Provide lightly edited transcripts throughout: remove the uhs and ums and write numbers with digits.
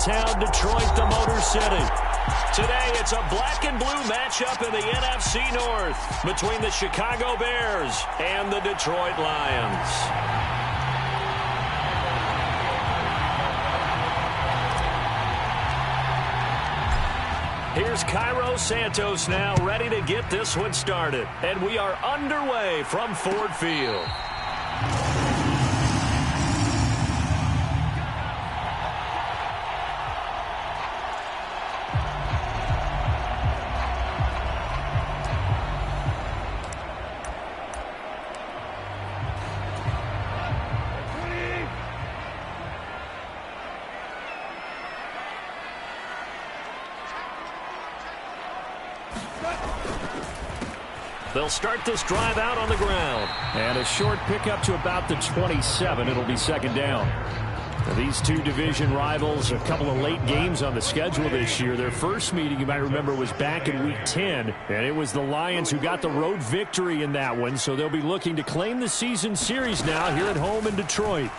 hometown Detroit, the Motor City. Today, it's a black and blue matchup in the NFC North between the Chicago Bears and the Detroit Lions. Here's Cairo Santos now ready to get this one started. And we are underway from Ford Field. They'll start this drive out on the ground. And a short pickup to about the 27. It'll be second down. Now, these two division rivals, a couple of late games on the schedule this year. Their first meeting, you might remember, was back in Week 10. And it was the Lions who got the road victory in that one. So they'll be looking to claim the season series now here at home in Detroit.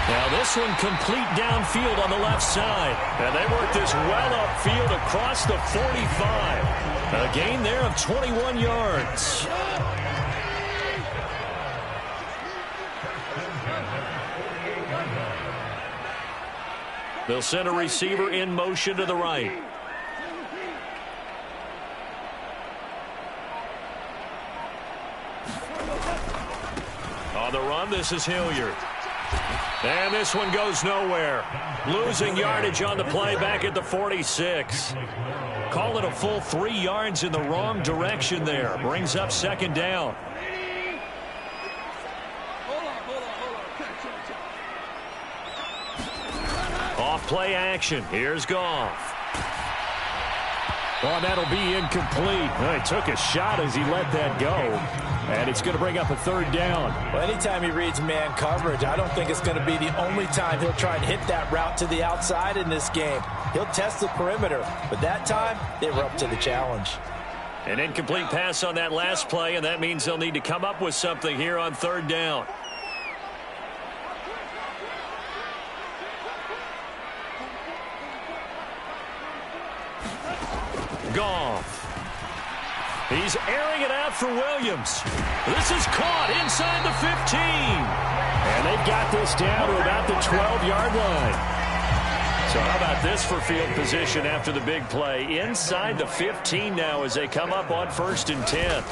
Now this one complete downfield on the left side. And they work this well upfield across the 45. A gain there of 21 yards. They'll send a receiver in motion to the right. On the run, this is Hilliard. And this one goes nowhere. Losing yardage on the play back at the 46. Call it a full 3 yards in the wrong direction there. Brings up second down. Off play action. Here's Goff. Well, that'll be incomplete. Well, he took a shot as he let that go. And it's going to bring up a third down. Well, anytime he reads man coverage, I don't think it's going to be the only time he'll try and hit that route to the outside in this game. He'll test the perimeter, but that time they were up to the challenge. An incomplete pass on that last play, and that means they'll need to come up with something here on third down. Goff. He's airing it out for Williams. This is caught inside the 15. And they've got this down to about the 12-yard line. So how about this for field position after the big play? Inside the 15 now as they come up on 1st and 10.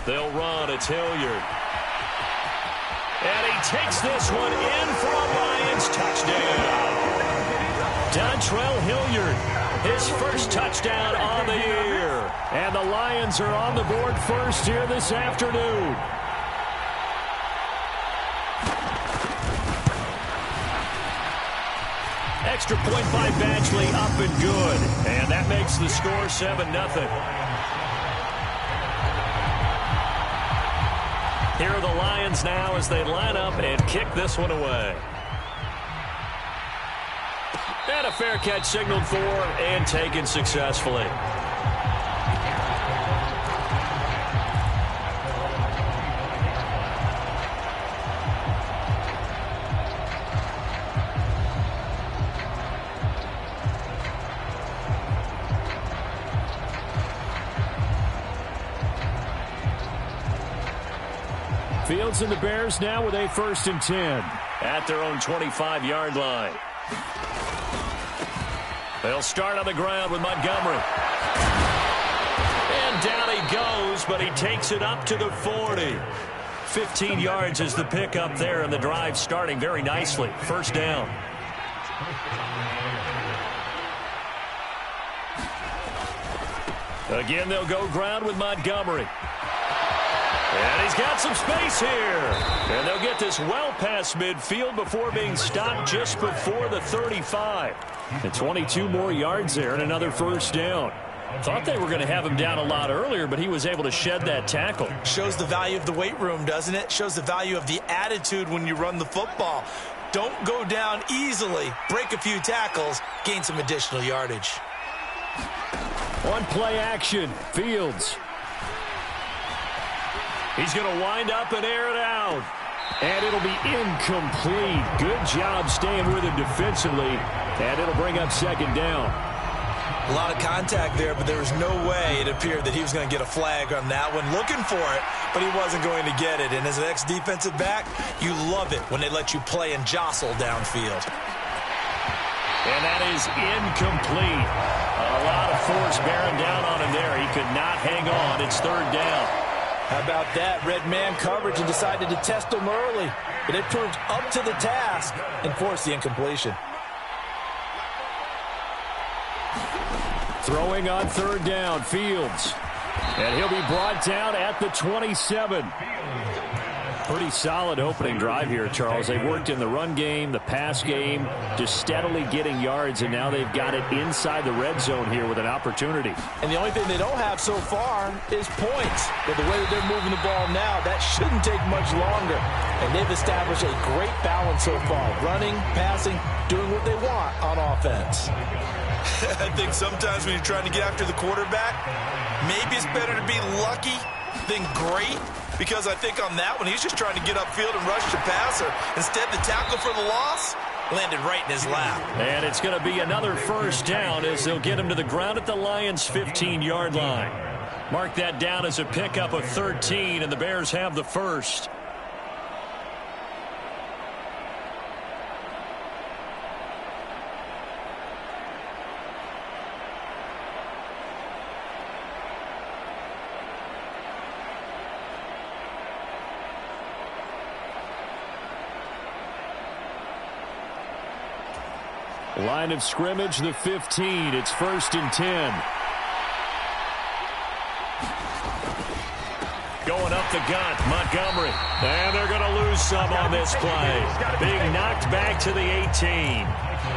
They'll run. It's Hilliard. And he takes this one in for a Lions touchdown. Dontrell Hilliard, his first touchdown on the year. And the Lions are on the board first here this afternoon. Extra point by Badgley, up and good. And that makes the score 7-0. Here are the Lions now as they line up and kick this one away. And a fair catch signaled for and taken successfully. Fields and the Bears now with a 1st and 10. At their own 25-yard line. They'll start on the ground with Montgomery. And down he goes, but he takes it up to the 40. 15 yards is the pickup there, and the drive starting very nicely. First down. Again, they'll go ground with Montgomery. And he's got some space here. And they'll get this well past midfield before being stopped just before the 35. And 22 more yards there and another first down. Thought they were going to have him down a lot earlier, but he was able to shed that tackle. Shows the value of the weight room, doesn't it? Shows the value of the attitude when you run the football. Don't go down easily. Break a few tackles. Gain some additional yardage. On play action, Fields. He's going to wind up and air it out. And it'll be incomplete. Good job staying with him defensively. And it'll bring up second down. A lot of contact there, but there was no way it appeared that he was going to get a flag on that one. Looking for it, but he wasn't going to get it. And as an ex-defensive back, you love it when they let you play and jostle downfield. And that is incomplete. A lot of force bearing down on him there. He could not hang on. It's third down. How about that? Red man coverage and decided to test him early. But it proved up to the task and forced the incompletion. Throwing on third down, Fields. And he'll be brought down at the 27. Pretty solid opening drive here, Charles. They've worked in the run game, the pass game, just steadily getting yards, and now they've got it inside the red zone here with an opportunity. And the only thing they don't have so far is points. But the way that they're moving the ball now, that shouldn't take much longer. And they've established a great balance so far. Running, passing, doing what they want on offense. I think sometimes when you're trying to get after the quarterback, maybe it's better to be lucky than great. Because I think on that one, he's just trying to get upfield and rush the passer. Instead, the tackle for the loss landed right in his lap. And it's going to be another first down as they'll get him to the ground at the Lions' 15-yard line. Mark that down as a pickup of 13, and the Bears have the first. Line of scrimmage, the 15. It's 1st and 10. Going up the gut, Montgomery. And they're going to lose some on this play. Being knocked back to the 18.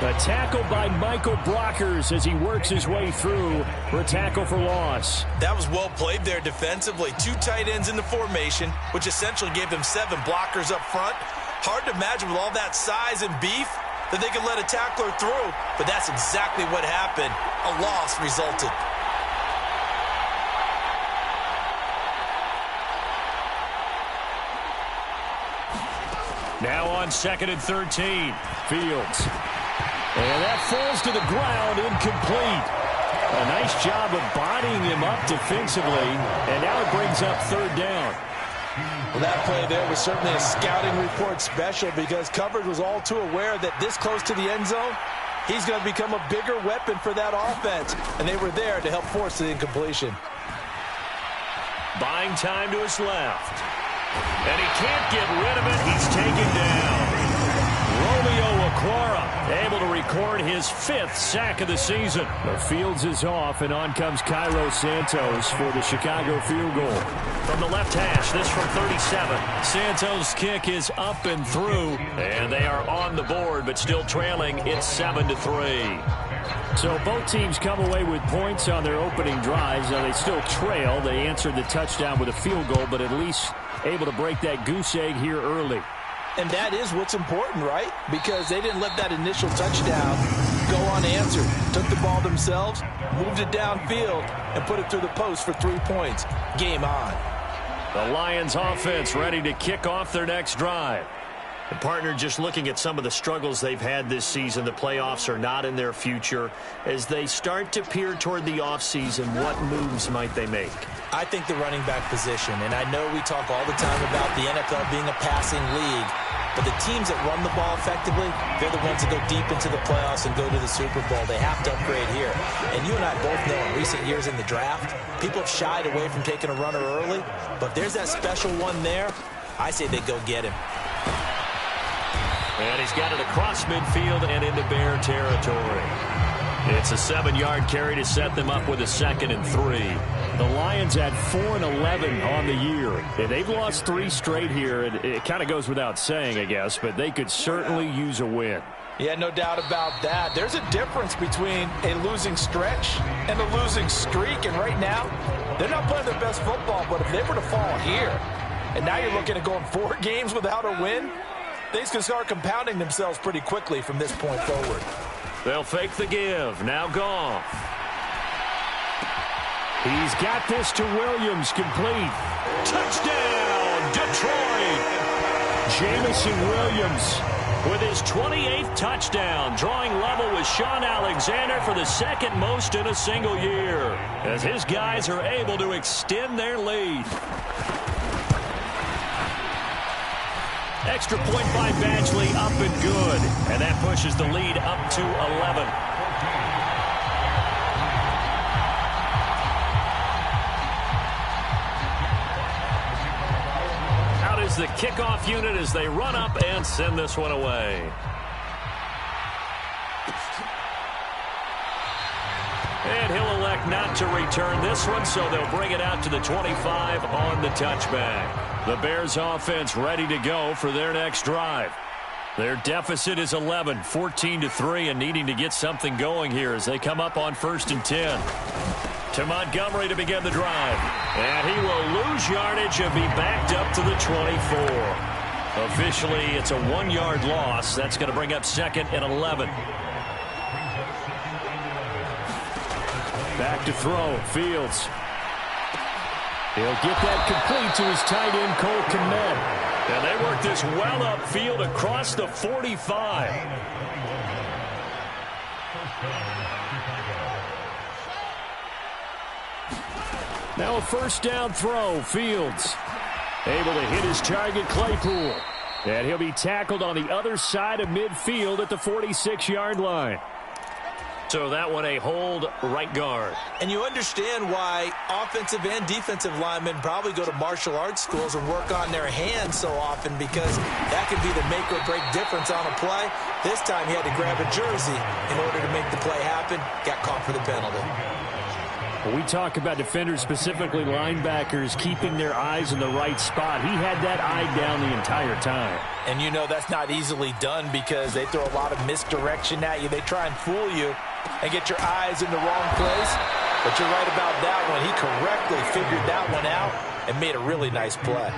A tackle by Michael Brockers as he works his way through for a tackle for loss. That was well played there defensively. 2 tight ends in the formation, which essentially gave them 7 blockers up front. Hard to imagine with all that size and beef that they could let a tackler through, but that's exactly what happened. A loss resulted. Now on 2nd and 13. Fields. And that falls to the ground, incomplete. A nice job of bodying him up defensively, and now it brings up third down. Well, that play there was certainly a scouting report special because coverage was all too aware that this close to the end zone, he's going to become a bigger weapon for that offense, and they were there to help force the incompletion. Buying time to his left. And he can't get rid of it. He's taken down. Romeo Okwara able to record his 5th sack of the season. The Fields is off, and on comes Cairo Santos for the Chicago field goal. From the left hash, this from 37. Santos' kick is up and through, and they are on the board, but still trailing. It's 7-3. So both teams come away with points on their opening drives. Now they still trail. They answered the touchdown with a field goal, but at least able to break that goose egg here early. And that is what's important, right? Because they didn't let that initial touchdown go unanswered. Took the ball themselves, moved it downfield, and put it through the post for 3 points. Game on. The Lions offense ready to kick off their next drive. And partner, just looking at some of the struggles they've had this season, the playoffs are not in their future. As they start to peer toward the offseason, what moves might they make? I think the running back position, and I know we talk all the time about the NFL being a passing league, but the teams that run the ball effectively, they're the ones that go deep into the playoffs and go to the Super Bowl. They have to upgrade here. And you and I both know in recent years in the draft, people have shied away from taking a runner early, but if there's that special one there, I say they go get him. And he's got it across midfield and into Bear territory. It's a 7-yard carry to set them up with a 2nd and 3. The Lions at 4-11 on the year. And they've lost 3 straight here. It kind of goes without saying, I guess, but they could certainly use a win. Yeah, no doubt about that. There's a difference between a losing stretch and a losing streak. And right now, they're not playing their best football, but if they were to fall here, and now you're looking at going 4 games without a win, things can start compounding themselves pretty quickly from this point forward. They'll fake the give. Now Goff. He's got this to Williams, complete. Touchdown, Detroit. Jamison Williams with his 28th touchdown, drawing level with Sean Alexander for the second most in a single year, as his guys are able to extend their lead. Extra point by Badgley, up and good, and that pushes the lead up to 11. Out is the kickoff unit as they run up and send this one away. And he'll elect not to return this one, so they'll bring it out to the 25 on the touchback. The Bears offense ready to go for their next drive. Their deficit is 11, 14-3, and needing to get something going here as they come up on 1st and 10. To Montgomery to begin the drive. And he will lose yardage and be backed up to the 24. Officially, it's a 1-yard loss. That's going to bring up 2nd and 11. Back to throw. Fields. He'll get that complete to his tight end, Cole Kmet. And they work this well upfield across the 45. Now a 1st down throw. Fields able to hit his target, Claypool. And he'll be tackled on the other side of midfield at the 46-yard line. So that one a hold right guard. And you understand why offensive and defensive linemen probably go to martial arts schools and work on their hands so often, because that could be the make or break difference on a play. This time he had to grab a jersey in order to make the play happen. Got caught for the penalty. When we talk about defenders, specifically linebackers, keeping their eyes in the right spot, he had that eye down the entire time. And you know that's not easily done because they throw a lot of misdirection at you. They try and fool you and get your eyes in the wrong place. But you're right about that one. He correctly figured that one out and made a really nice play.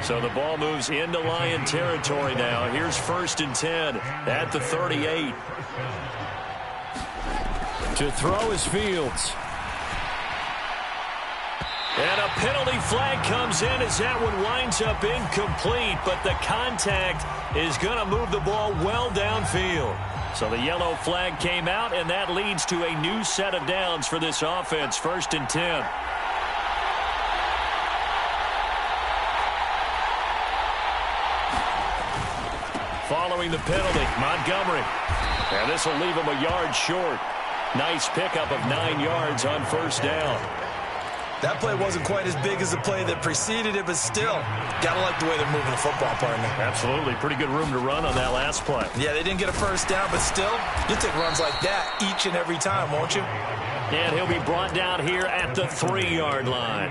So the ball moves into Lion territory now. Here's 1st and 10 at the 38. To throw is Fields. And a penalty flag comes in as that one winds up incomplete, but the contact is going to move the ball well downfield. So the yellow flag came out, and that leads to a new set of downs for this offense. 1st and 10. Following the penalty, Montgomery. And this will leave him a yard short. Nice pickup of 9 yards on 1st down. That play wasn't quite as big as the play that preceded it, but still, gotta like the way they're moving the football, partner. Absolutely. Pretty good room to run on that last play. Yeah, they didn't get a 1st down, but still, you'll take runs like that each and every time, won't you? And he'll be brought down here at the 3-yard line.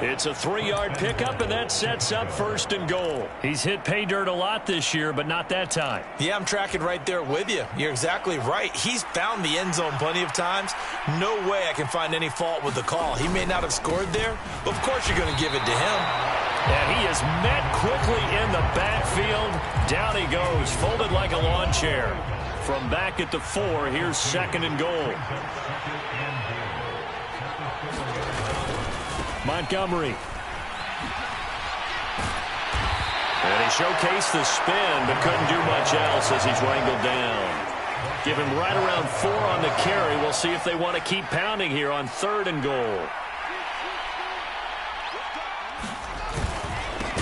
It's a 3-yard pickup, and that sets up 1st and goal. He's hit pay dirt a lot this year, but not that time. Yeah, I'm tracking right there with you. You're exactly right. He's found the end zone plenty of times. No way I can find any fault with the call. He may not have scored there, but of course you're going to give it to him. And he is met quickly in the backfield. Down he goes, folded like a lawn chair. From back at the 4, here's 2nd and goal. Montgomery. And he showcased the spin, but couldn't do much else as he's wrangled down. Give him right around 4 on the carry. We'll see if they want to keep pounding here on 3rd and goal.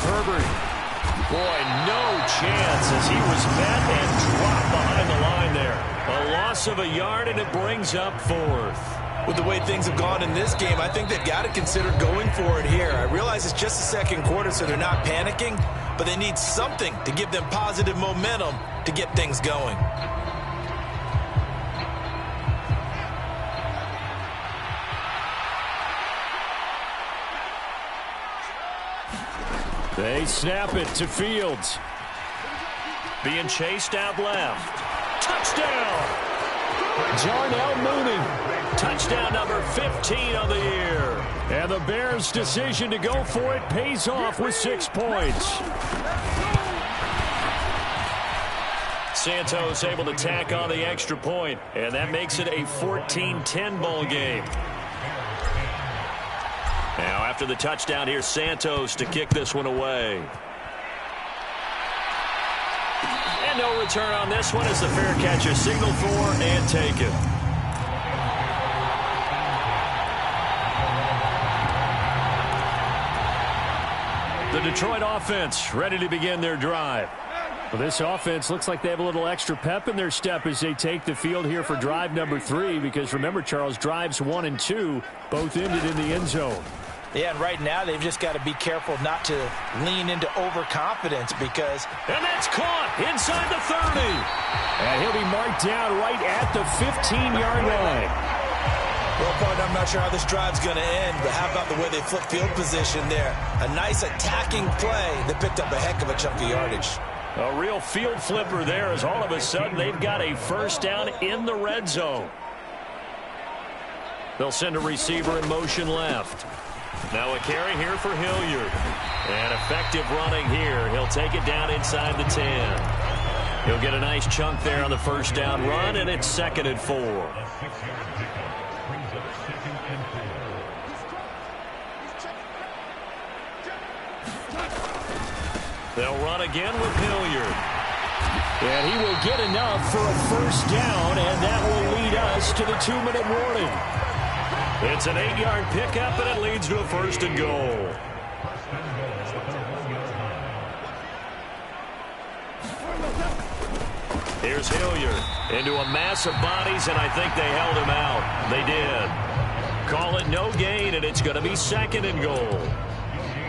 Herbert. Boy, no chance as he was met and dropped behind the line there. A loss of a yard, and it brings up 4th. With the way things have gone in this game, I think they've got to consider going for it here. I realize it's just the 2nd quarter, so they're not panicking, but they need something to give them positive momentum to get things going. They snap it to Fields. Being chased out left. Touchdown! Darnell Mooney. Touchdown number 15 on the year. And the Bears' decision to go for it pays off with 6 points. Santos able to tack on the extra point, and that makes it a 14-10 ball game. Now after the touchdown, here's Santos to kick this one away. no return on this one as the fair catch is signaled for and taken. The Detroit offense ready to begin their drive. Well, this offense looks like they have a little extra pep in their step as they take the field here for drive number 3, because remember, Charles, drives 1 and 2 both ended in the end zone. Yeah, and right now they've just got to be careful not to lean into overconfidence because... And that's caught inside the 30. And he'll be marked down right at the 15-yard line. Well, partner, I'm not sure how this drive's going to end, but how about the way they flip field position there? A nice attacking play that picked up a heck of a chunk of yardage. A real field flipper there as all of a sudden they've got a first down in the red zone. They'll send a receiver in motion left. Now a carry here for Hilliard. And effective running here. He'll take it down inside the 10. He'll get a nice chunk there on the first down run, and it's 2nd and 4. They'll run again with Hilliard. And he will get enough for a first down, and that will lead us to the 2-minute warning. It's an 8-yard pickup, and it leads to a 1st and goal. Here's Hilliard into a mass of bodies, and I think they held him out. They did. Call it no gain, and it's going to be 2nd and goal.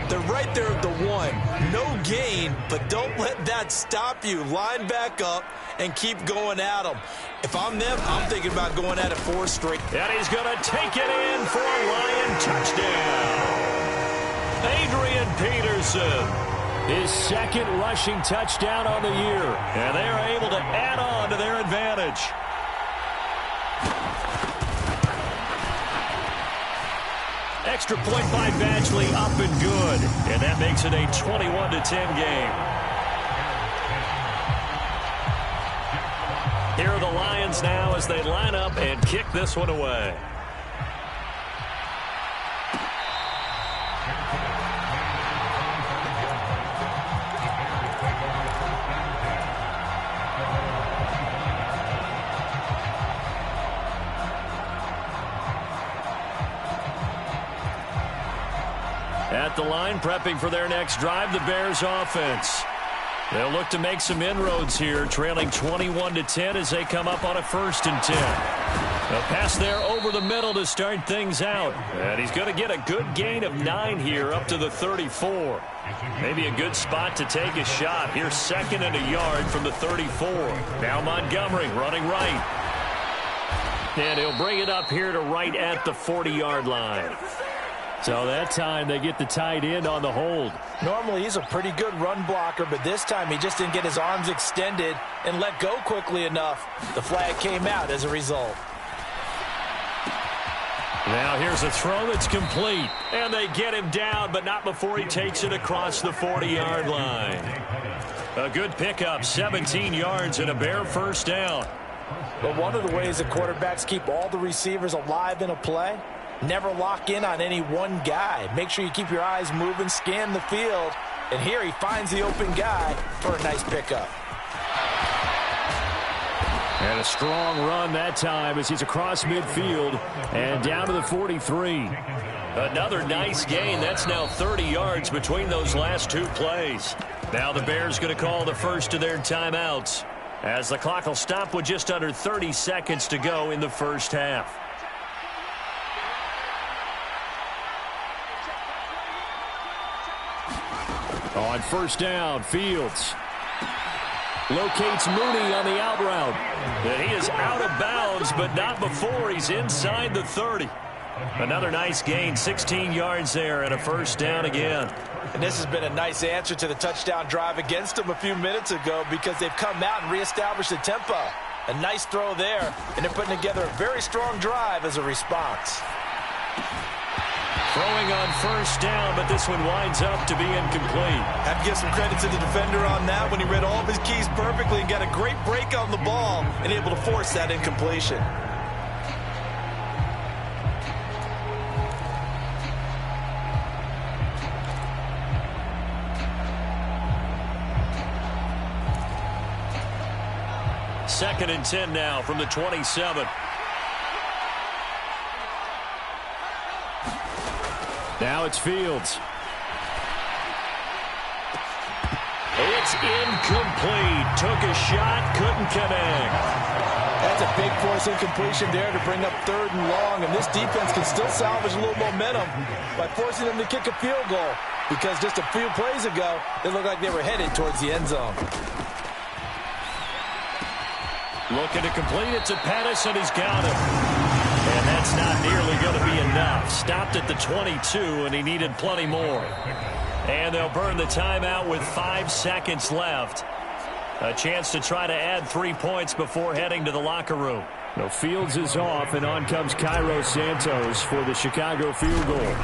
They're right there at the 1. No gain, but don't let that stop you. Line back up and keep going at them. If I'm them, I'm thinking about going at it 4 straight. And he's going to take it in for a Lion touchdown. Adrian Peterson. His 2nd rushing touchdown on the year. And they are able to add on to their advantage. Extra point by Badgley, up and good. And that makes it a 21-10 game. Here are the Lions now as they line up and kick this one away. At the line, prepping for their next drive, the Bears offense. They'll look to make some inroads here, trailing 21-10 as they come up on a 1st and 10. A pass there over the middle to start things out. And he's going to get a good gain of 9 here up to the 34. Maybe a good spot to take a shot. Here's 2nd and a yard from the 34. Now Montgomery running right. And he'll bring it up here to right at the 40-yard line. So that time they get the tight end on the hold. Normally he's a pretty good run blocker, but this time he just didn't get his arms extended and let go quickly enough. The flag came out as a result. Now here's a throw that's complete. And they get him down, but not before he takes it across the 40-yard line. A good pickup, 17 yards and a Bear first down. But one of the ways that quarterbacks keep all the receivers alive in a play, never lock in on any one guy. Make sure you keep your eyes moving, scan the field. And here he finds the open guy for a nice pickup. And a strong run that time as he's across midfield and down to the 43. Another nice gain. That's now 30 yards between those last 2 plays. Now the Bears going to call the first of their timeouts as the clock will stop with just under 30 seconds to go in the first half. On first down, Fields locates Mooney on the out route. And he is out of bounds, but not before he's inside the 30. Another nice gain, 16 yards there, and a first down again. And this has been a nice answer to the touchdown drive against them a few minutes ago because they've come out and reestablished the tempo. A nice throw there, and they're putting together a very strong drive as a response. Throwing on first down, but this one winds up to be incomplete. Have to give some credit to the defender on that when he read all of his keys perfectly and got a great break on the ball and able to force that incompletion. 2nd and 10 now from the 27. Now it's Fields. It's incomplete. Took a shot, couldn't connect. That's a big force incompletion there to bring up 3rd and long, and this defense can still salvage a little momentum by forcing them to kick a field goal, because just a few plays ago, it looked like they were headed towards the end zone. Looking to complete it to Pettis, and he's got it. And that's not nearly going to be enough. Stopped at the 22, and he needed plenty more. And they'll burn the timeout with 5 seconds left. A chance to try to add 3 points before heading to the locker room. Now Fields is off, and on comes Cairo Santos for the Chicago field goal.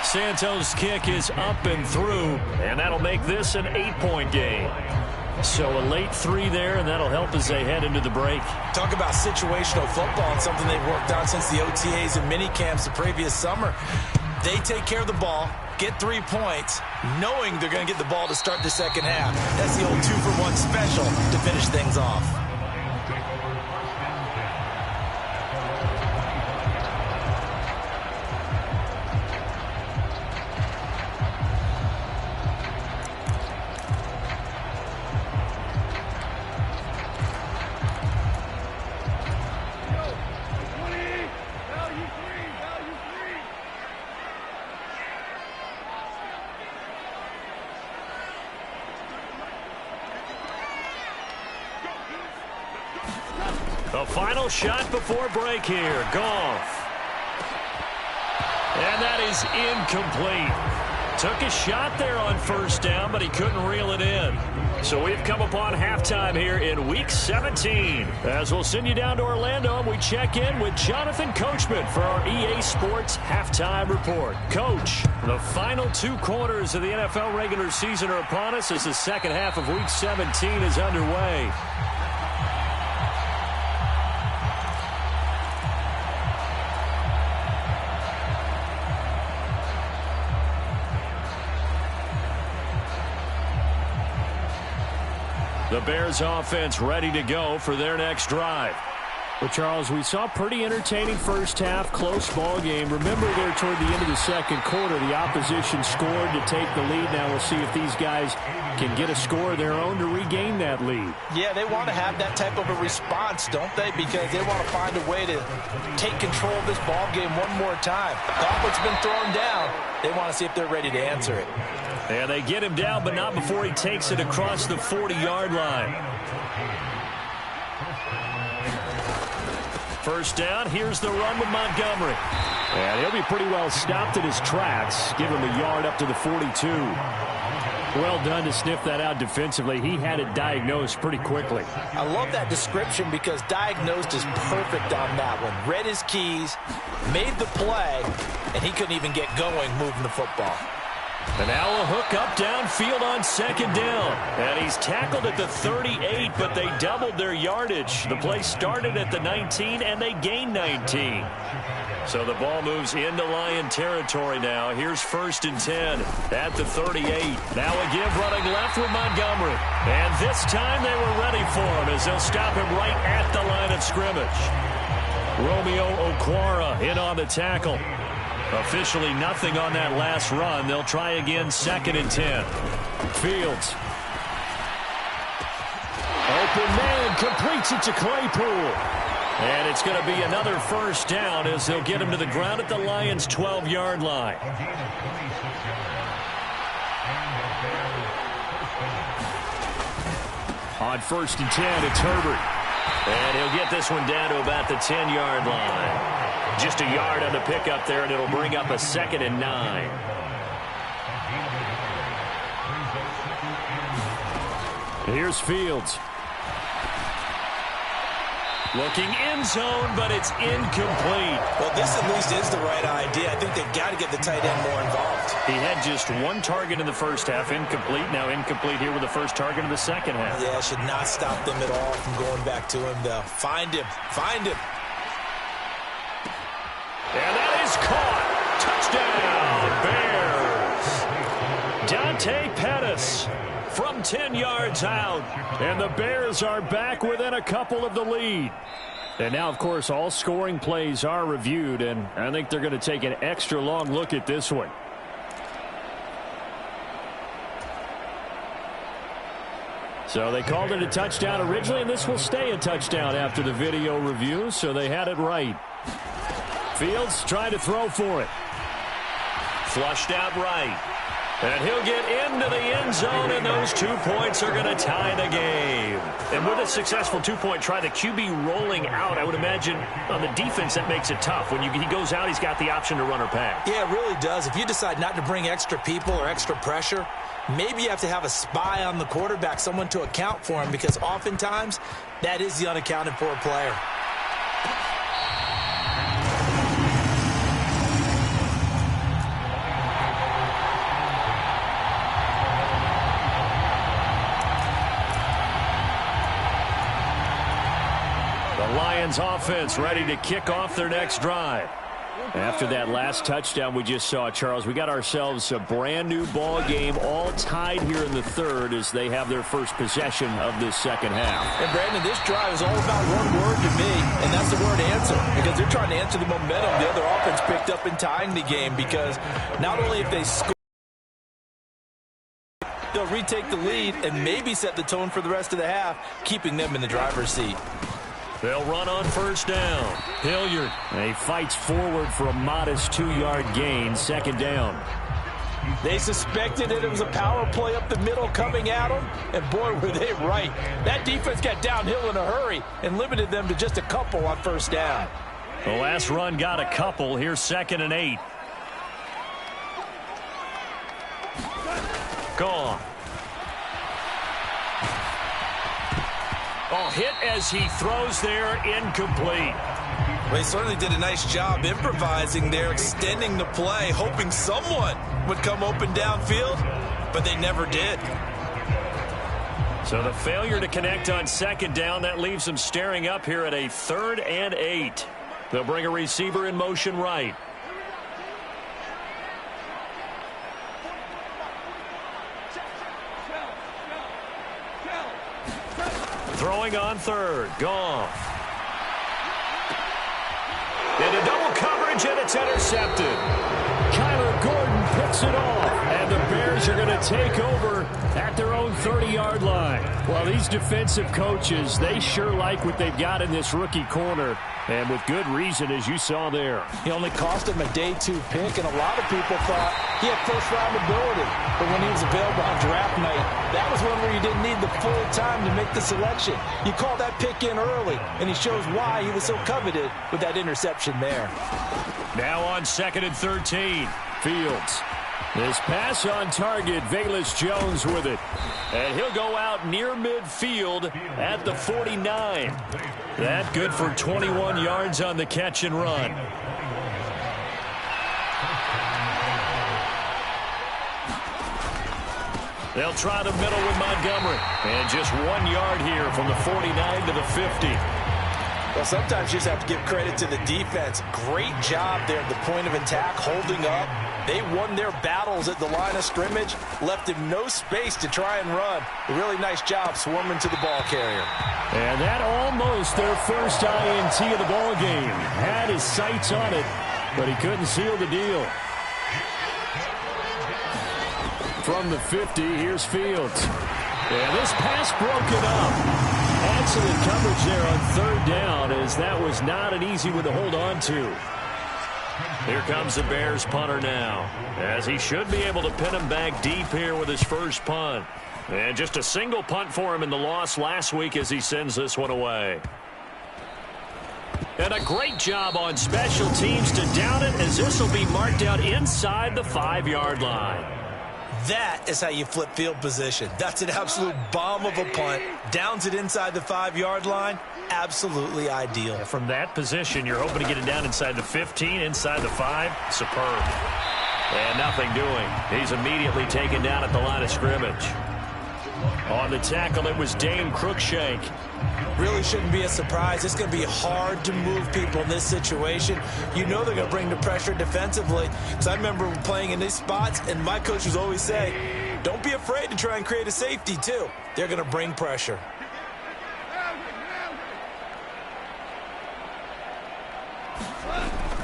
Santos' kick is up and through, and that'll make this an 8-point game. So a late 3 there, and that'll help as they head into the break. Talk about situational football and something they've worked on since the OTAs and mini camps the previous summer. They take care of the ball, get 3 points, knowing they're going to get the ball to start the second half. That's the old 2-for-1 special to finish things off. The final shot before break here. Goff. And that is incomplete. Took a shot there on 1st down, but he couldn't reel it in. So we've come upon halftime here in Week 17. As we'll send you down to Orlando, and we check in with Jonathan Coachman for our EA Sports Halftime Report. Coach, the final 2 quarters of the NFL regular season are upon us as the second half of Week 17 is underway. The Bears offense ready to go for their next drive. Well, Charles, we saw pretty entertaining first half, close ball game. Remember there toward the end of the second quarter, the opposition scored to take the lead. Now we'll see if these guys can get a score of their own to regain that lead. Yeah, they want to have that type of a response, don't they? Because they want to find a way to take control of this ball game one more time. Gauntlet's been thrown down. They want to see if they're ready to answer it. And they get him down, but not before he takes it across the 40-yard line. First down, here's the run with Montgomery. And he'll be pretty well stopped in his tracks. Give him a yard up to the 42. Well done to sniff that out defensively. He had it diagnosed pretty quickly. I love that description because diagnosed is perfect on that one. Read his keys, made the play, and he couldn't even get going moving the football. And now a hook up downfield on 2nd down. And he's tackled at the 38, but they doubled their yardage. The play started at the 19, and they gained 19. So the ball moves into Lion territory now. Here's 1st and 10 at the 38. Now a give running left with Montgomery. And this time they were ready for him as they'll stop him right at the line of scrimmage. Romeo Okwara in on the tackle. Officially nothing on that last run. They'll try again 2nd and 10. Fields. Open man completes it to Claypool. And it's going to be another 1st down as they'll get him to the ground at the Lions' 12-yard line. On 1st and 10, it's Herbert. And he'll get this one down to about the 10-yard line. Just a yard on the pickup there, and it'll bring up a 2nd and 9. Here's Fields. Looking end zone, but it's incomplete. Well, this at least is the right idea. I think they've got to get the tight end more involved. He had just 1 target in the first half, incomplete. Now incomplete here with the first target in the second half. Yeah, should not stop them at all from going back to him, though. Find him. Find him. And that is caught. Touchdown, Bears. Dante Pettis from 10 yards out. And the Bears are back within a couple of the lead. And now, of course, all scoring plays are reviewed, and I think they're going to take an extra long look at this one. So they called it a touchdown originally, and this will stay a touchdown after the video review, so they had it right. Fields trying to throw for it. Flushed out right. And he'll get into the end zone, and those 2 points are going to tie the game. And with a successful two-point try, the QB rolling out, I would imagine on the defense that makes it tough. When he goes out, he's got the option to run or pass. Yeah, it really does. If you decide not to bring extra people or extra pressure, maybe you have to have a spy on the quarterback, someone to account for him, because oftentimes that is the unaccounted for player. Lions offense ready to kick off their next drive. After that last touchdown we just saw, Charles, we got ourselves a brand new ball game, all tied here in the third as they have their first possession of this second half. And Brandon, this drive is all about one word to me, and that's the word answer, because they're trying to answer the momentum the other offense picked up in tying the game, because not only if they score, they'll retake the lead and maybe set the tone for the rest of the half, keeping them in the driver's seat. They'll run on first down. Hilliard. And he fights forward for a modest 2-yard gain. Second down. They suspected that it was a power play up the middle coming at them, and boy, were they right. That defense got downhill in a hurry and limited them to just a couple on first down. The last run got a couple. Here's 2nd and 8. Gone. Oh, hit as he throws there, incomplete. Well, he certainly did a nice job improvising there, extending the play, hoping someone would come open downfield, but they never did. So the failure to connect on second down, that leaves them staring up here at a 3rd and 8. They'll bring a receiver in motion right. Throwing on third. Goff. Into double coverage, and it's intercepted. Kyler Gordon picks it off, and the Bears are going to take over at their own 30-yard line. Well, these defensive coaches, they sure like what they've got in this rookie corner, and with good reason, as you saw there. He only cost him a day 2 pick, and a lot of people thought he had first-round ability. But when he was available on draft night, that was one where you didn't need the full time to make the selection. You call that pick in early, and he shows why he was so coveted with that interception there. Now on 2nd and 13, Fields. This pass on target, Velus Jones with it. And he'll go out near midfield at the 49. That good for 21 yards on the catch and run. They'll try the middle with Montgomery. And just 1 yard here from the 49 to the 50. Well, sometimes you just have to give credit to the defense. Great job there at the point of attack, holding up. They won their battles at the line of scrimmage, left him no space to try and run. A really nice job swarming to the ball carrier. And that almost their first INT of the ball game. Had his sights on it, but he couldn't seal the deal. From the 50, here's Fields. And this pass broken up. Excellent coverage there on third down, as that was not an easy one to hold on to. Here comes the Bears punter now, as he should be able to pin him back deep here with his first punt. And just a single punt for him in the loss last week as he sends this one away. And a great job on special teams to down it, as this will be marked out inside the 5-yard line. That is how you flip field position. That's an absolute bomb of a punt. Downs it inside the 5-yard line. Absolutely ideal. Yeah, from that position, you're hoping to get it down inside the 15, inside the 5. Superb. And nothing doing. He's immediately taken down at the line of scrimmage. On the tackle, it was Dane Cruikshank. Really shouldn't be a surprise. It's going to be hard to move people in this situation. You know they're going to bring the pressure defensively. Because I remember playing in these spots, and my coach would always say, Don't be afraid to try and create a safety, too. They're going to bring pressure.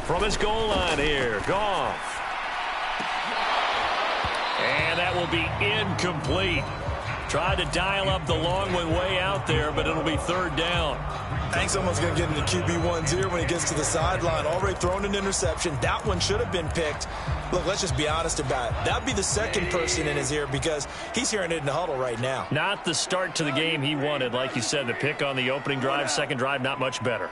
From his goal line here, Goff. And that will be incomplete. Tried to dial up the long way out there, but it'll be third down. I think someone's going to get into QB1's ear when he gets to the sideline. Already thrown an interception. That one should have been picked. Look, let's just be honest about it. That would be the second person in his ear because he's hearing it in the huddle right now. Not the start to the game he wanted. Like you said, the pick on the opening drive, second drive, not much better.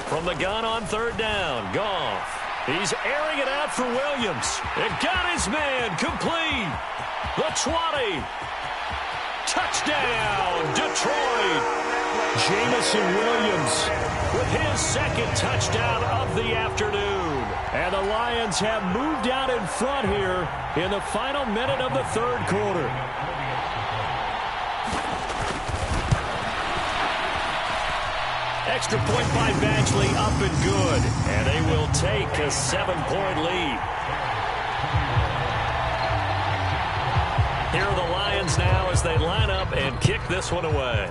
From the gun on third down, Goff. He's airing it out for Williams. It got his man complete. The 20. Touchdown, Detroit. Jamison Williams With his second touchdown of the afternoon. And the Lions have moved out in front here in the final minute of the third quarter. Extra point by Badgley, up and good. And they will take a 7-point lead. Here are the Lions now as they line up and kick this one away.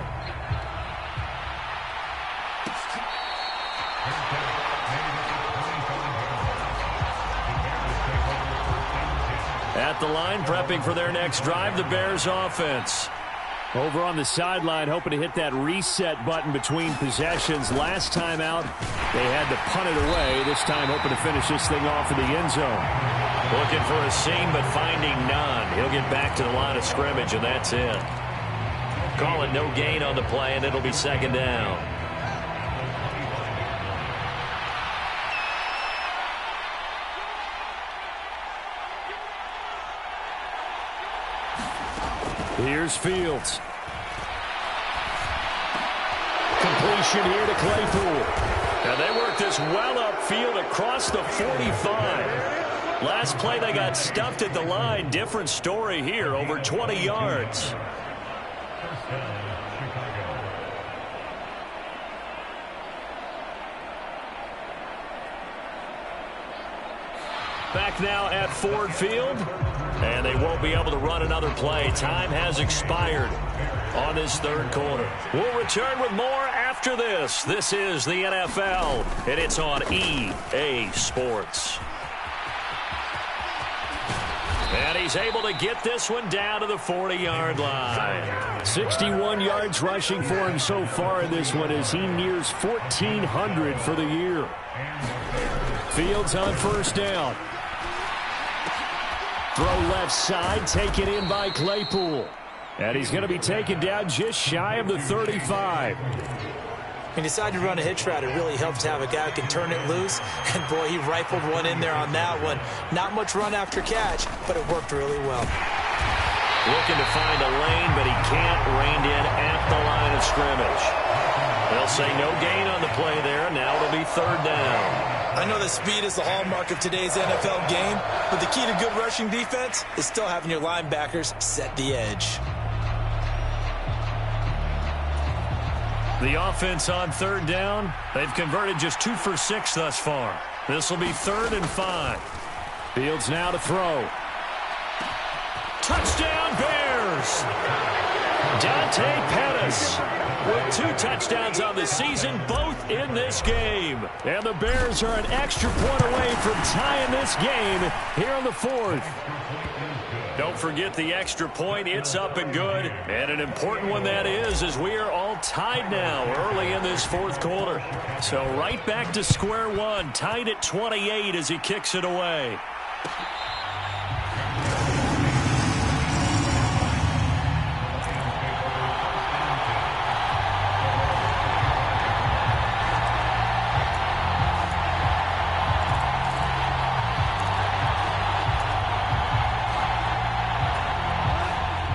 At the line, prepping for their next drive, the Bears offense. Over on the sideline, hoping to hit that reset button between possessions. Last time out, they had to punt it away. This time, hoping to finish this thing off in the end zone. Looking for a seam, but finding none. He'll get back to the line of scrimmage, and that's it. Call it no gain on the play, and it'll be second down. Here's Fields. Completion here to Claypool. Now they work this well upfield across the 45. Last play they got stuffed at the line. Different story here, over 20 yards. Back now at Ford Field. And they won't be able to run another play. Time has expired on this third quarter. We'll return with more after this. This is the NFL, and it's on EA Sports. And he's able to get this one down to the 40-yard line. 61 yards rushing for him so far in this one as he nears 1,400 for the year. Fields on first down. Throw left side, taken in by Claypool. And he's going to be taken down just shy of the 35. He decided to run a hitch route. It really helps to have a guy who can turn it loose. And, boy, he rifled one in there on that one. Not much run after catch, but it worked really well. Looking to find a lane, but he can't rein in at the line of scrimmage. They'll say no gain on the play there. Now it'll be third down. I know that speed is the hallmark of today's NFL game, but the key to good rushing defense is still having your linebackers set the edge. The offense on third down, they've converted just 2 for 6 thus far. This will be 3rd and 5. Fields now to throw. Touchdown Bears! Dante Pettis with 2 touchdowns on the season, both in this game. And the Bears are an extra point away from tying this game here in the 4th. Don't forget the extra point. It's up and good. And an important one that is, as we are all tied now early in this 4th quarter. So right back to square one, tied at 28 as he kicks it away.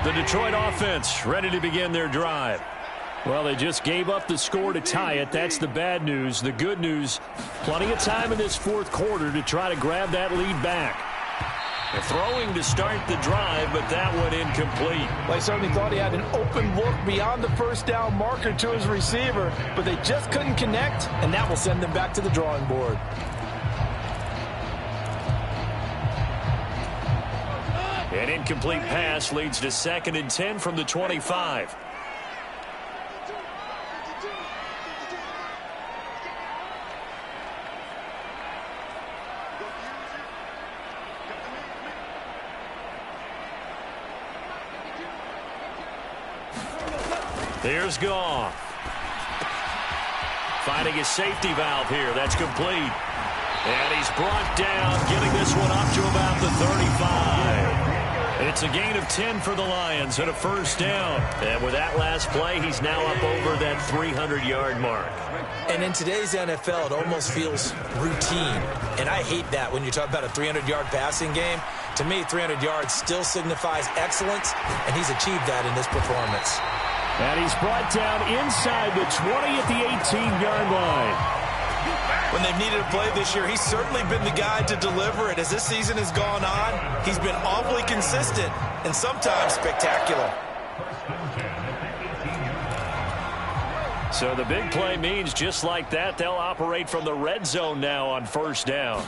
The Detroit offense ready to begin their drive. Well, they just gave up the score to tie it. That's the bad news. The good news, plenty of time in this 4th quarter to try to grab that lead back. They're throwing to start the drive, but that one incomplete. Well, I certainly thought he had an open look beyond the first down marker to his receiver, but they just couldn't connect, and that will send them back to the drawing board. An incomplete pass leads to 2nd and 10 from the 25. Here's Goff. Finding his safety valve here. That's complete. And he's brought down, getting this one up to about the 35. It's a gain of 10 for the Lions and a first down. And with that last play, he's now up over that 300-yard mark. And in today's NFL, it almost feels routine. And I hate that when you talk about a 300-yard passing game. To me, 300 yards still signifies excellence, and he's achieved that in this performance. And he's brought down inside the 20 at the 18-yard line. When they've needed a play this year, he's certainly been the guy to deliver it. As this season has gone on, he's been awfully consistent and sometimes spectacular. So the big play means just like that, they'll operate from the red zone now on first down.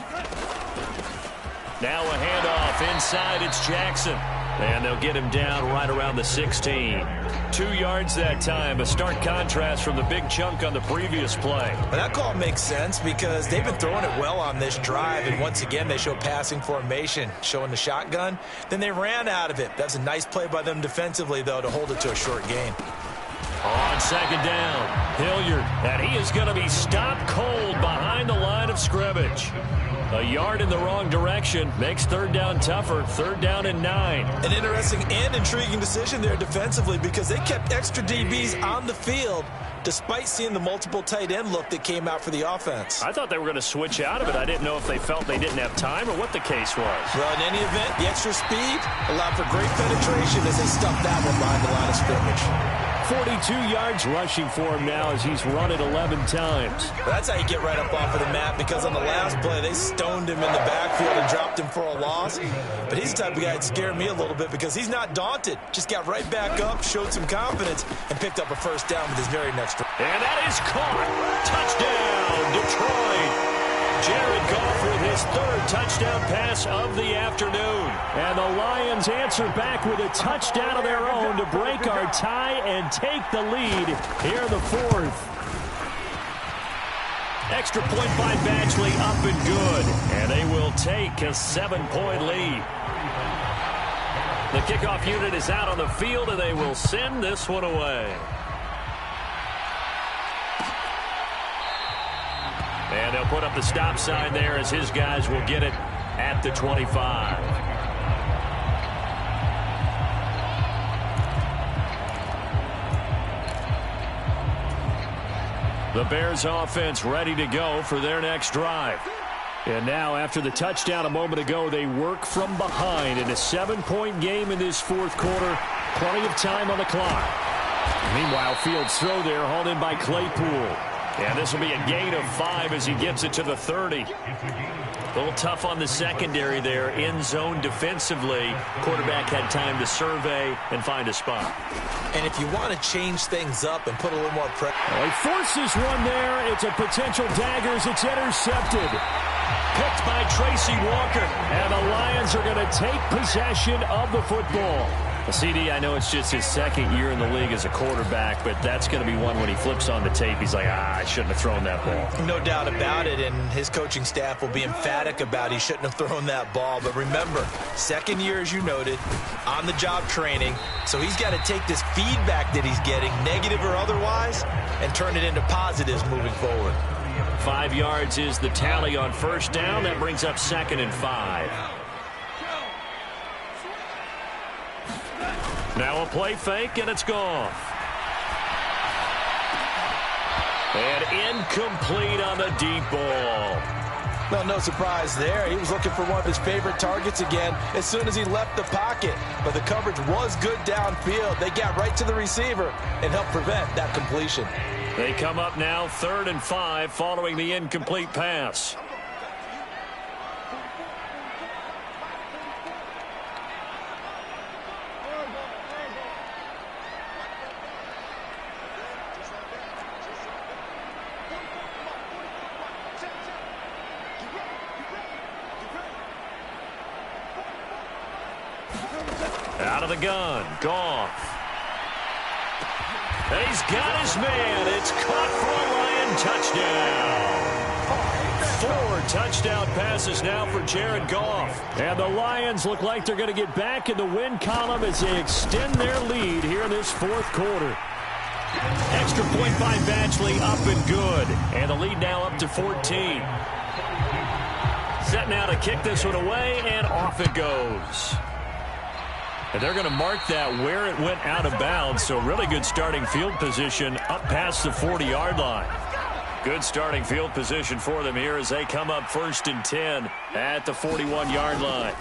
Now a handoff inside, it's Jackson. And they'll get him down right around the 16. 2 yards that time, a stark contrast from the big chunk on the previous play. And that call makes sense because they've been throwing it well on this drive, and once again they show passing formation, showing the shotgun. Then they ran out of it. That's a nice play by them defensively, though, to hold it to a short gain. On second down, Hilliard, and he is going to be stopped cold behind the line of scrimmage. A yard in the wrong direction makes third down tougher. 3rd down and 9. An interesting and intriguing decision there defensively because they kept extra DBs on the field despite seeing the multiple tight end look that came out for the offense. I thought they were going to switch out of it. I didn't know if they felt they didn't have time or what the case was. Well, in any event, the extra speed allowed for great penetration as they stuffed that one behind the line of scrimmage. 42 yards rushing for him now as he's run it 11 times. That's how you get right up off of the mat because on the last play, they stoned him in the backfield and dropped him for a loss. But he's the type of guy that scared me a little bit because he's not daunted. Just got right back up, showed some confidence, and picked up a first down with his very next drive. And that is caught. Touchdown, Detroit. Jared Goff with his 3rd touchdown pass of the afternoon. And the Lions answer back with a touchdown of their own to break our tie and take the lead here in the 4th. Extra point by Badgley, up and good. And they will take a 7-point lead. The kickoff unit is out on the field, and they will send this one away. And they'll put up the stop sign there as his guys will get it at the 25. The Bears offense ready to go for their next drive. And now after the touchdown a moment ago, they work from behind in a 7-point game in this 4th quarter. Plenty of time on the clock. Meanwhile, Fields' throw there hauled in by Claypool. And this will be a gain of 5 as he gets it to the 30. A little tough on the secondary there. In zone defensively. Quarterback had time to survey and find a spot. And if you want to change things up and put a little more pressure. Well, he forces one there. It's a potential dagger as it's intercepted. Picked by Tracy Walker. And the Lions are going to take possession of the football. CD, I know it's just his 2nd year in the league as a quarterback, but that's going to be one when he flips on the tape, he's like, I shouldn't have thrown that ball. No doubt about it, and his coaching staff will be emphatic about he shouldn't have thrown that ball. But remember, 2nd year, as you noted, on-the-job training, so he's got to take this feedback that he's getting, negative or otherwise, and turn it into positives moving forward. 5 yards is the tally on first down. That brings up 2nd and 5. Now a play fake, and it's gone. And incomplete on the deep ball. Well, no surprise there. He was looking for one of his favorite targets again as soon as he left the pocket. But the coverage was good downfield. They got right to the receiver and helped prevent that completion. They come up now 3rd and 5 following the incomplete pass. Out of the gun, Goff. And he's got his man. It's caught for a Lion touchdown. 4 touchdown passes now for Jared Goff. And the Lions look like they're going to get back in the win column as they extend their lead here in this fourth quarter. Extra point by Batchley, up and good. And the lead now up to 14. Set now to kick this one away, and off it goes. And they're going to mark that where it went out of bounds, so really good starting field position up past the 40-yard line. Good starting field position for them here as they come up 1st and 10 at the 41-yard line.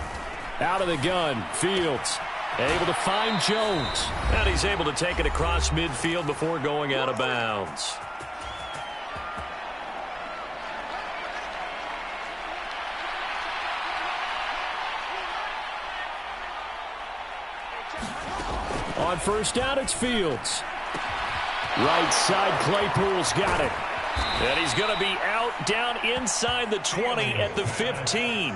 Out of the gun, Fields. Able to find Jones. And he's able to take it across midfield before going out of bounds. On first down, it's Fields. Right side, Claypool's got it. And he's going to be out down inside the 20 at the 15.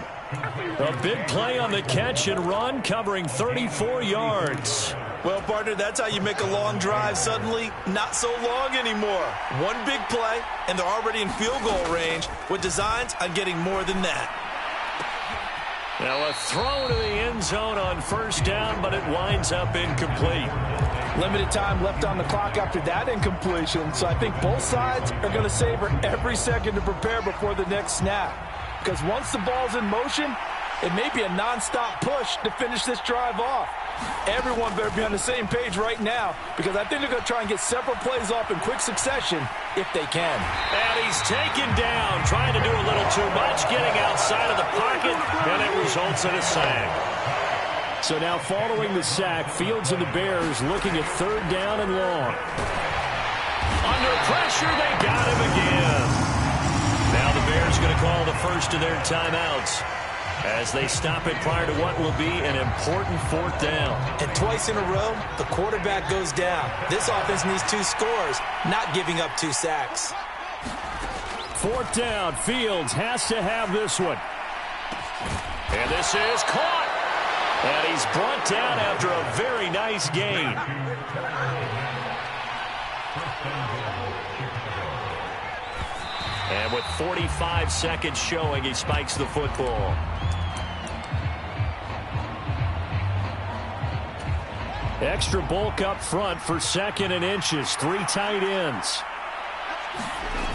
A big play on the catch and run, covering 34 yards. Well, partner, that's how you make a long drive suddenly not so long anymore. One big play, and they're already in field goal range with designs on getting more than that. Now a throw to the end zone on first down, but it winds up incomplete. Limited time left on the clock after that incompletion, so I think both sides are going to savor every second to prepare before the next snap. Because once the ball's in motion, it may be a nonstop push to finish this drive off. Everyone better be on the same page right now, because I think they're going to try and get several plays off in quick succession if they can. And he's taken down, trying to do a little too much, getting outside of the pocket, and it results in a sack. So now following the sack, Fields and the Bears looking at 3rd down and long. Under pressure, they got him again. Now the Bears going to call the first of their timeouts as they stop it prior to what will be an important 4th down. And twice in a row, the quarterback goes down. This offense needs 2 scores, not giving up 2 sacks. 4th down, Fields has to have this one. And this is caught. And he's brought down after a very nice gain. And with 45 seconds showing, he spikes the football. Extra bulk up front for 2nd and inches. 3 tight ends.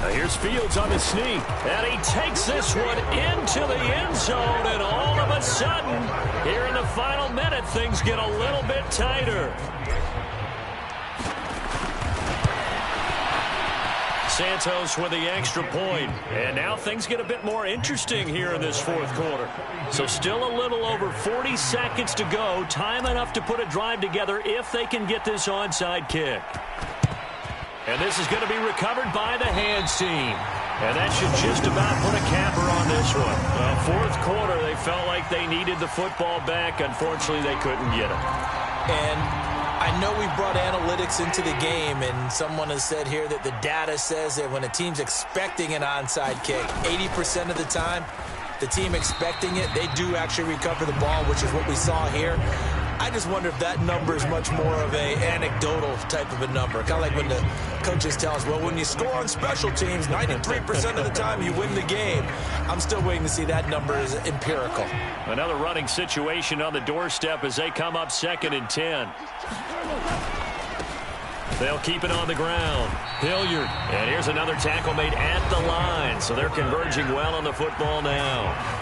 Now here's Fields on the sneak. And he takes this one into the end zone. And all of a sudden, here in the final minute, things get a little bit tighter. Santos with the extra point. And now things get a bit more interesting here in this 4th quarter. So still a little over 40 seconds to go. Time enough to put a drive together if they can get this onside kick. And this is going to be recovered by the hands team. And that should just about put a capper on this one. Well, 4th quarter, they felt like they needed the football back. Unfortunately, they couldn't get it. And I know we brought analytics into the game, and someone has said here that the data says that when a team's expecting an onside kick, 80% of the time, the team expecting it, they do actually recover the ball, which is what we saw here. I just wonder if that number is much more of a anecdotal type of a number. Kind of like when the coaches tell us, well, when you score on special teams, 93% of the time you win the game. I'm still waiting to see that number is empirical. Another running situation on the doorstep as they come up 2nd and 10. They'll keep it on the ground. Hilliard. And here's another tackle made at the line. So they're converging well on the football now.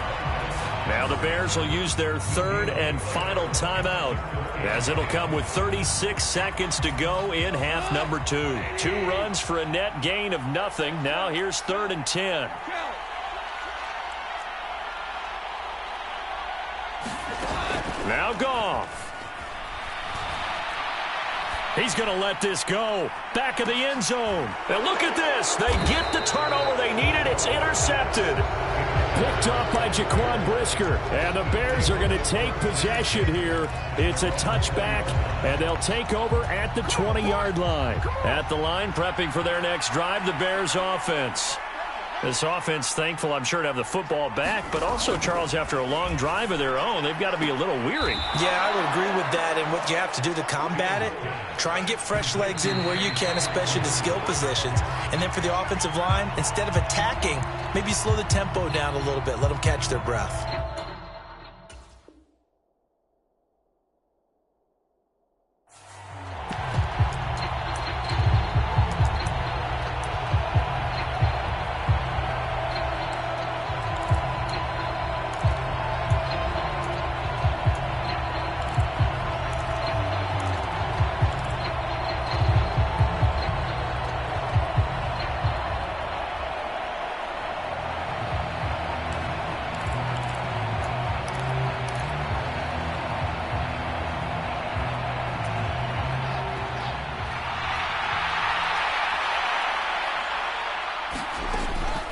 Now the Bears will use their 3rd and final timeout as it'll come with 36 seconds to go in half number 2. 2 runs for a net gain of nothing. Now here's 3rd and 10. Now Goff. He's going to let this go. Back of the end zone. And look at this. They get the turnover they needed. It's intercepted. Picked off by Jaquan Brisker. And the Bears are going to take possession here. It's a touchback, and they'll take over at the 20-yard line. At the line, prepping for their next drive, the Bears offense. This offense thankful, I'm sure, to have the football back, but also, Charles, after a long drive of their own, they've got to be a little weary. Yeah, I would agree with that, and what you have to do to combat it, try and get fresh legs in where you can, especially the skill positions. And then for the offensive line, instead of attacking, maybe slow the tempo down a little bit, let them catch their breath.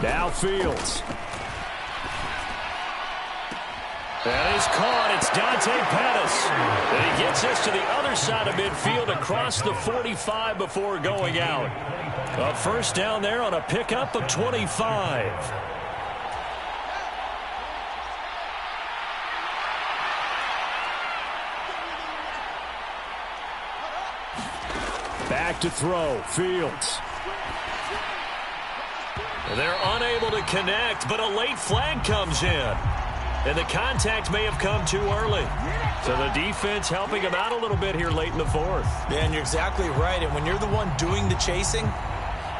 Now Fields. That is caught. It's Dante Pettis. And he gets us to the other side of midfield across the 45 before going out. A first down there on a pickup of 25. Back to throw. Fields. They're unable to connect, but a late flag comes in. And the contact may have come too early. So the defense helping him out a little bit here late in the fourth. Yeah, and you're exactly right. And when you're the one doing the chasing,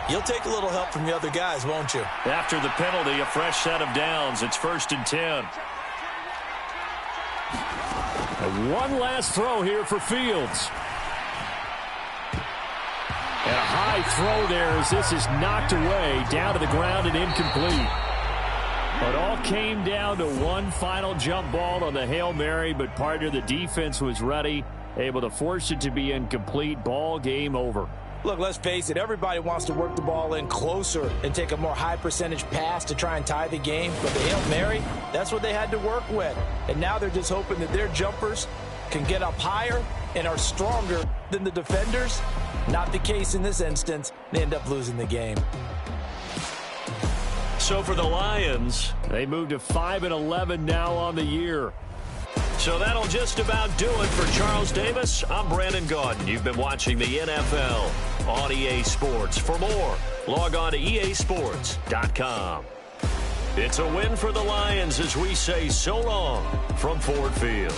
you'll take a little help from the other guys, won't you? After the penalty, a fresh set of downs. It's 1st and 10. And one last throw here for Fields. And a high throw there as this is knocked away, down to the ground and incomplete. It all came down to one final jump ball on the Hail Mary, but partner, the defense was ready, able to force it to be incomplete. Ball game over. Look, let's face it, everybody wants to work the ball in closer and take a more high percentage pass to try and tie the game. But the Hail Mary, that's what they had to work with. And now they're just hoping that their jumpers can get up higher and are stronger than the defenders. Not the case in this instance. They end up losing the game. So for the Lions, they move to 5-11 now on the year. So that'll just about do it for Charles Davis. I'm Brandon Gaudin. You've been watching the NFL on EA Sports. For more, log on to easports.com. It's a win for the Lions as we say so long from Ford Field.